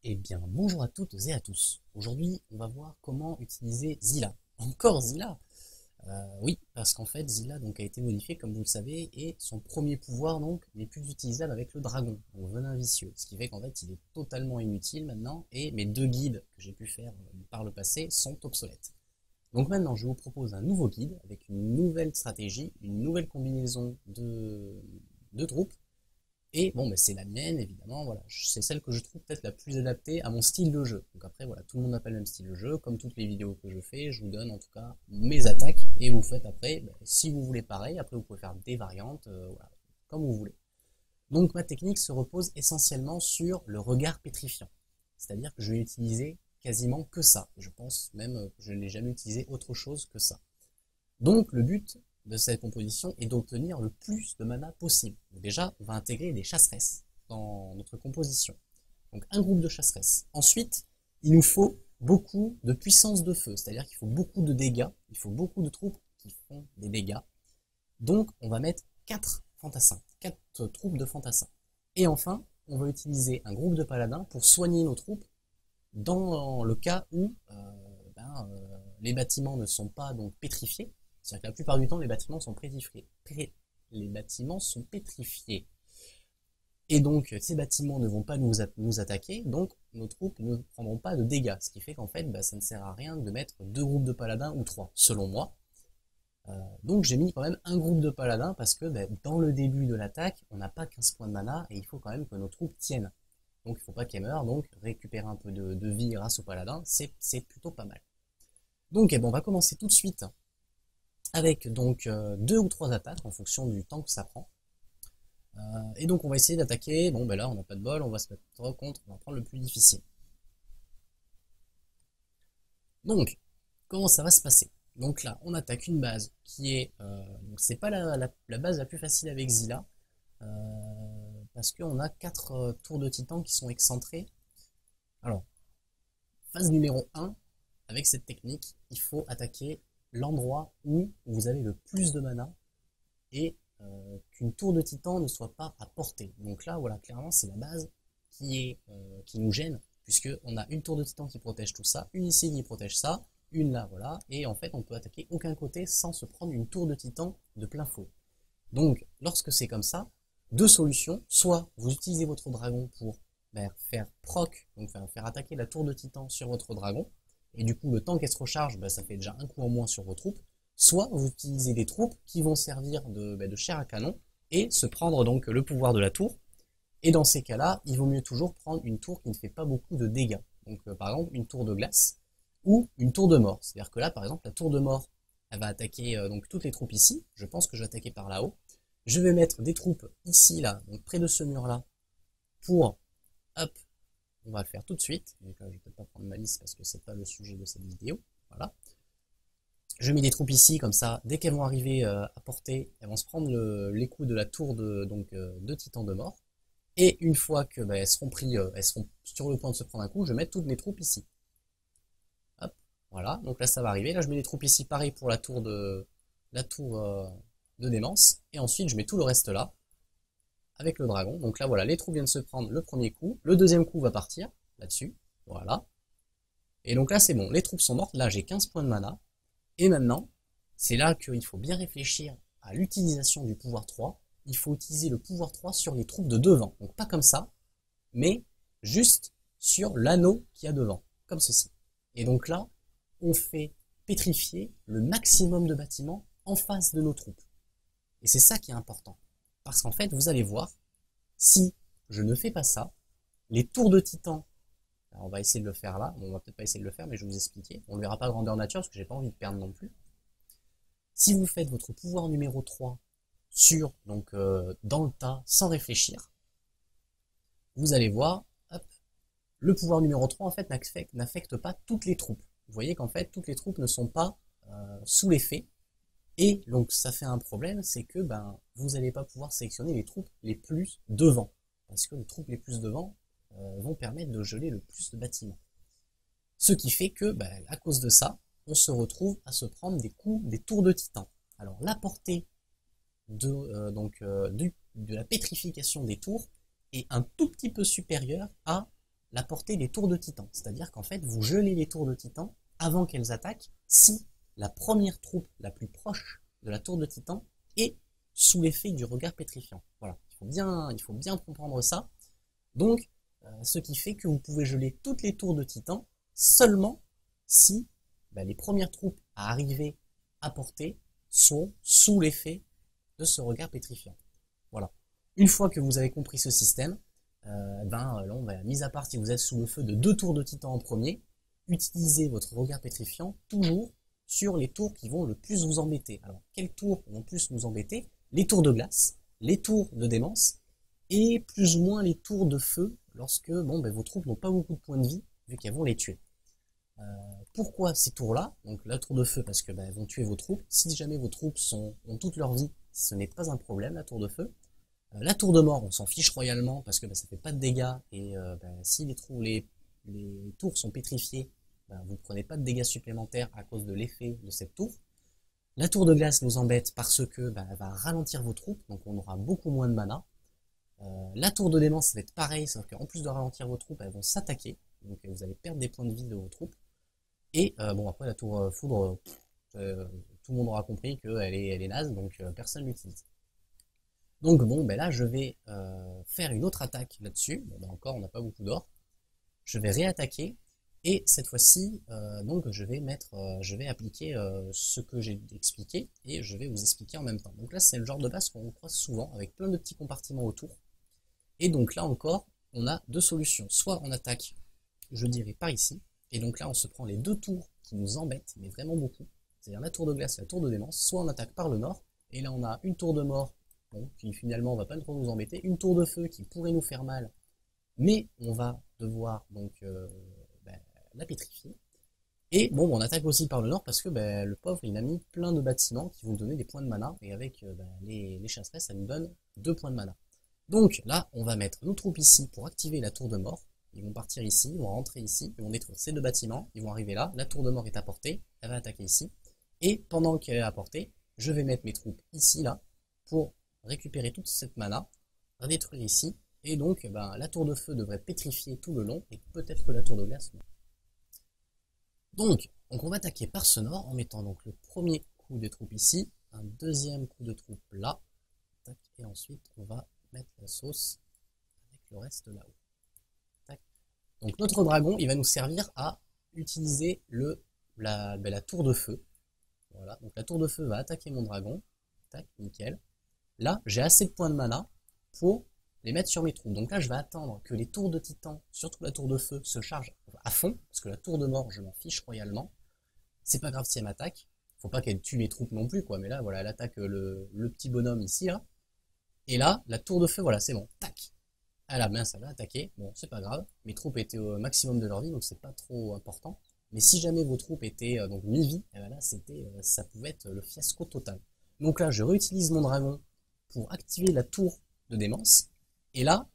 Eh bien, bonjour à toutes et à tous. Aujourd'hui, on va voir comment utiliser Zilla. Encore Zilla? Oui, parce qu'en fait, Zilla donc, a été modifié, comme vous le savez, et son premier pouvoir donc n'est plus utilisable avec le dragon, donc venin vicieux. Ce qui fait qu'en fait, il est totalement inutile maintenant, et mes deux guides que j'ai pu faire par le passé sont obsolètes. Donc maintenant, je vous propose un nouveau guide avec une nouvelle stratégie, une nouvelle combinaison de troupes. Et bon, bah, c'est la mienne, évidemment, voilà. C'est celle que je trouve peut-être la plus adaptée à mon style de jeu. Donc après, voilà, tout le monde n'a pas le même style de jeu. Comme toutes les vidéos que je fais, je vous donne en tout cas mes attaques. Et vous faites après, bah, si vous voulez pareil, après vous pouvez faire des variantes, voilà, comme vous voulez. Donc ma technique se repose essentiellement sur le regard pétrifiant. C'est-à-dire que je vais utiliser quasiment que ça. Et je pense même que je n'ai jamais utilisé autre chose que ça. Donc le but de cette composition est d'obtenir le plus de mana possible. Donc déjà, on va intégrer des chasseresses dans notre composition. Donc un groupe de chasseresses. Ensuite, il nous faut beaucoup de puissance de feu, c'est-à-dire qu'il faut beaucoup de dégâts, il faut beaucoup de troupes qui font des dégâts. Donc on va mettre 4 fantassins, 4 troupes de fantassins. Et enfin, on va utiliser un groupe de paladins pour soigner nos troupes dans le cas où les bâtiments ne sont pas donc pétrifiés. C'est-à-dire que la plupart du temps, les bâtiments sont pétrifiés. Les bâtiments sont pétrifiés. Et donc, ces bâtiments ne vont pas nous attaquer, donc nos troupes ne prendront pas de dégâts. Ce qui fait qu'en fait, ça ne sert à rien de mettre 2 groupes de paladins ou 3, selon moi. Donc j'ai mis quand même un groupe de paladins parce que dans le début de l'attaque, on n'a pas 15 points de mana et il faut quand même que nos troupes tiennent. Donc il ne faut pas qu'elles meurent, donc récupérer un peu de vie grâce aux paladins, c'est plutôt pas mal. Donc on va commencer tout de suite avec donc 2 ou 3 attaques en fonction du temps que ça prend. Et donc on va essayer d'attaquer, bon là on n'a pas de bol, on va se mettre contre, on va prendre le plus difficile. Donc, comment ça va se passer? Donc là, on attaque une base qui est... donc c'est pas la base la plus facile avec Zilla, parce qu'on a 4 tours de titan qui sont excentrés. Alors, phase numéro 1, avec cette technique, il faut attaquer l'endroit où vous avez le plus de mana et qu'une tour de titan ne soit pas à portée. Donc là, voilà, clairement, c'est la base qui nous gêne, puisqu'on a une tour de titan qui protège tout ça, une ici qui protège ça, une là, voilà, et en fait, on peut attaquer aucun côté sans se prendre une tour de titan de plein fouet. Donc, lorsque c'est comme ça, 2 solutions, soit vous utilisez votre dragon pour faire proc, donc faire attaquer la tour de titan sur votre dragon, et du coup, le temps qu'elle se recharge, ça fait déjà un coup en moins sur vos troupes, soit vous utilisez des troupes qui vont servir de chair à canon et se prendre donc le pouvoir de la tour. Et dans ces cas-là, il vaut mieux toujours prendre une tour qui ne fait pas beaucoup de dégâts. Donc par exemple une tour de glace ou une tour de mort. C'est-à-dire que là, par exemple, la tour de mort, elle va attaquer donc toutes les troupes ici. Je pense que je vais attaquer par là-haut. Je vais mettre des troupes ici, là, donc près de ce mur-là, pour, hop, on va le faire tout de suite. Donc là, je vais peut-être pas prendre ma liste parce que c'est pas le sujet de cette vidéo. Voilà. Je mets des troupes ici, comme ça, dès qu'elles vont arriver à portée, elles vont se prendre les coups de la tour de titan de mort. Et une fois que elles seront elles seront sur le point de se prendre un coup, je vais mettre toutes mes troupes ici. Hop, voilà. Donc là, ça va arriver. Là, je mets les troupes ici, pareil pour la tour de démence. Et ensuite, je mets tout le reste là, avec le dragon. Donc là, voilà, les troupes viennent se prendre le premier coup. Le deuxième coup va partir, là-dessus. Voilà. Et donc là, c'est bon. Les troupes sont mortes. Là, j'ai 15 points de mana. Et maintenant, c'est là qu'il faut bien réfléchir à l'utilisation du pouvoir 3. Il faut utiliser le pouvoir 3 sur les troupes de devant. Donc pas comme ça, mais juste sur l'anneau qu'il y a devant, comme ceci. Et donc là, on fait pétrifier le maximum de bâtiments en face de nos troupes. Et c'est ça qui est important. Parce qu'en fait, vous allez voir, si je ne fais pas ça, les tours de titan, alors on va essayer de le faire là, bon, on va peut-être pas essayer de le faire, mais je vais vous expliquer. On ne le verra pas grandeur nature, parce que j'ai pas envie de perdre non plus. Si vous faites votre pouvoir numéro 3 sur, donc dans le tas, sans réfléchir, vous allez voir, hop, le pouvoir numéro 3 en fait n'affecte pas toutes les troupes. Vous voyez qu'en fait toutes les troupes ne sont pas sous l'effet, et donc ça fait un problème, c'est que vous n'allez pas pouvoir sélectionner les troupes les plus devant, parce que les troupes les plus devant vont permettre de geler le plus de bâtiments. Ce qui fait que, à cause de ça, on se retrouve à se prendre des coups, des tours de titan. Alors la portée de la pétrification des tours est un tout petit peu supérieure à la portée des tours de titan. C'est-à-dire qu'en fait, vous gelez les tours de titan avant qu'elles attaquent si la première troupe la plus proche de la tour de titan est sous l'effet du regard pétrifiant. Voilà, il faut bien comprendre ça. Donc, ce qui fait que vous pouvez geler toutes les tours de titan seulement si les premières troupes à arriver à portée sont sous l'effet de ce regard pétrifiant. Voilà. Une fois que vous avez compris ce système, là on va, mis à part si vous êtes sous le feu de 2 tours de titan en premier, utilisez votre regard pétrifiant toujours sur les tours qui vont le plus vous embêter. Alors, quels tours vont plus nous embêter? Les tours de glace, les tours de démence, et plus ou moins les tours de feu, lorsque vos troupes n'ont pas beaucoup de points de vie, vu qu'elles vont les tuer. Pourquoi ces tours-là? Donc la tour de feu, parce que elles vont tuer vos troupes. Si jamais vos troupes ont toute leur vie, ce n'est pas un problème, la tour de feu. La tour de mort, on s'en fiche royalement, parce que ça fait pas de dégâts, et si les tours sont pétrifiés, vous ne prenez pas de dégâts supplémentaires à cause de l'effet de cette tour. La tour de glace nous embête parce que elle va ralentir vos troupes, donc on aura beaucoup moins de mana. La tour de démence, ça va être pareil, sauf qu'en plus de ralentir vos troupes, elles vont s'attaquer, donc vous allez perdre des points de vie de vos troupes. Et après la tour foudre, tout le monde aura compris qu'elle est naze, donc personne l'utilise. Donc là je vais faire une autre attaque là-dessus. Encore on n'a pas beaucoup d'or. Je vais réattaquer et cette fois-ci je vais appliquer ce que j'ai expliqué et je vais vous expliquer en même temps. Donc là c'est le genre de base qu'on croise souvent avec plein de petits compartiments autour. Et donc là encore on a deux solutions. Soit on attaque, je dirais par ici, et donc là on se prend les deux tours qui nous embêtent, mais vraiment beaucoup, c'est-à-dire la tour de glace et la tour de démence. Soit on attaque par le nord, et là on a une tour de mort, qui finalement va pas trop nous embêter, une tour de feu qui pourrait nous faire mal, mais on va devoir la pétrifier. Et on attaque aussi par le nord parce que le pauvre il a mis plein de bâtiments qui vont donner des points de mana, et avec les chasseresses ça nous donne 2 points de mana. Donc là on va mettre nos troupes ici pour activer la tour de mort. Ils vont partir ici, ils vont rentrer ici, ils vont détruire ces deux bâtiments, ils vont arriver là, la tour de mort est à portée, elle va attaquer ici, et pendant qu'elle est à portée, je vais mettre mes troupes ici, là, pour récupérer toute cette mana, détruire ici, et donc la tour de feu devrait pétrifier tout le long, et peut-être que la tour de glace. Donc on va attaquer par ce nord, en mettant donc le premier coup de troupes ici, un deuxième coup de troupes là, et ensuite on va mettre la sauce avec le reste là-haut. Donc notre dragon, il va nous servir à utiliser la tour de feu. Voilà, donc la tour de feu va attaquer mon dragon. Tac, nickel. Là, j'ai assez de points de mana pour les mettre sur mes troupes. Donc là, je vais attendre que les tours de titan, surtout la tour de feu, se chargent à fond, parce que la tour de mort, je m'en fiche royalement. C'est pas grave si elle m'attaque. Faut pas qu'elle tue mes troupes non plus, quoi. Mais là, voilà, elle attaque le petit bonhomme ici, là. Et là, la tour de feu, voilà, c'est bon. Tac. Ah la main ça va attaquer, bon c'est pas grave, mes troupes étaient au maximum de leur vie donc c'est pas trop important, mais si jamais vos troupes étaient donc mi-vie, là ça pouvait être le fiasco total. Donc là je réutilise mon dragon pour activer la tour de démence, et là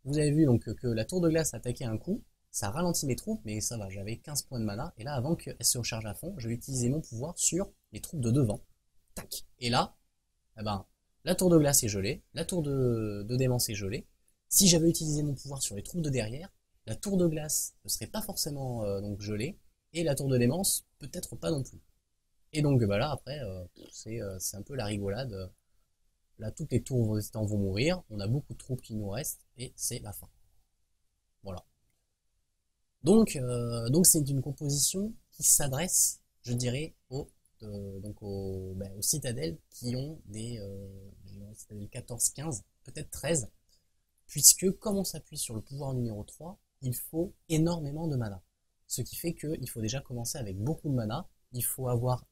vous avez vu donc que la tour de glace attaquait un coup, ça ralentit mes troupes, mais ça va, j'avais 15 points de mana, et là avant qu'elle se recharge à fond, je vais utiliser mon pouvoir sur les troupes de devant, tac, et là, la tour de glace est gelée, la tour de démence est gelée. Si j'avais utilisé mon pouvoir sur les troupes de derrière, la tour de glace ne serait pas forcément gelée, et la tour de démence peut-être pas non plus. Et donc là après c'est un peu la rigolade. Là toutes les tours résistants vont mourir, on a beaucoup de troupes qui nous restent, et c'est la fin. Voilà. Donc c'est une composition qui s'adresse, je dirais, aux citadelles qui ont des citadelles 14, 15, peut-être 13, puisque comme on s'appuie sur le pouvoir numéro 3, il faut énormément de mana. Ce qui fait qu'il faut déjà commencer avec beaucoup de mana, il faut avoir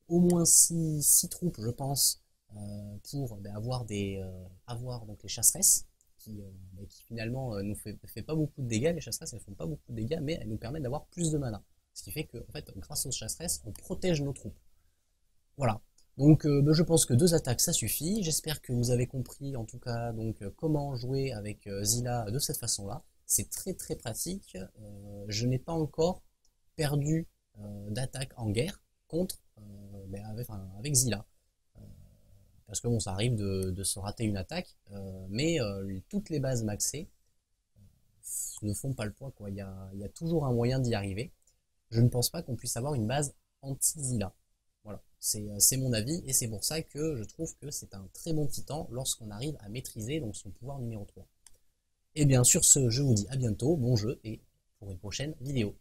au moins 6 troupes, je pense, pour avoir donc les chasseresses, qui finalement nous fait pas beaucoup de dégâts. Les chasseresses elles font pas beaucoup de dégâts, mais elles nous permettent d'avoir plus de mana. Ce qui fait que en fait, grâce aux chasseresses, on protège nos troupes. Voilà. Donc je pense que 2 attaques ça suffit. J'espère que vous avez compris en tout cas comment jouer avec Zilla de cette façon-là. C'est très très pratique. Je n'ai pas encore perdu d'attaque en guerre contre avec Zilla. Parce que ça arrive de se rater une attaque, mais toutes les bases maxées ne font pas le poids, quoi. Il y a toujours un moyen d'y arriver. Je ne pense pas qu'on puisse avoir une base anti-Zilla. Voilà, c'est mon avis, et c'est pour ça que je trouve que c'est un très bon titan lorsqu'on arrive à maîtriser donc son pouvoir numéro 3. Et bien sur ce, je vous dis à bientôt, bon jeu, et pour une prochaine vidéo.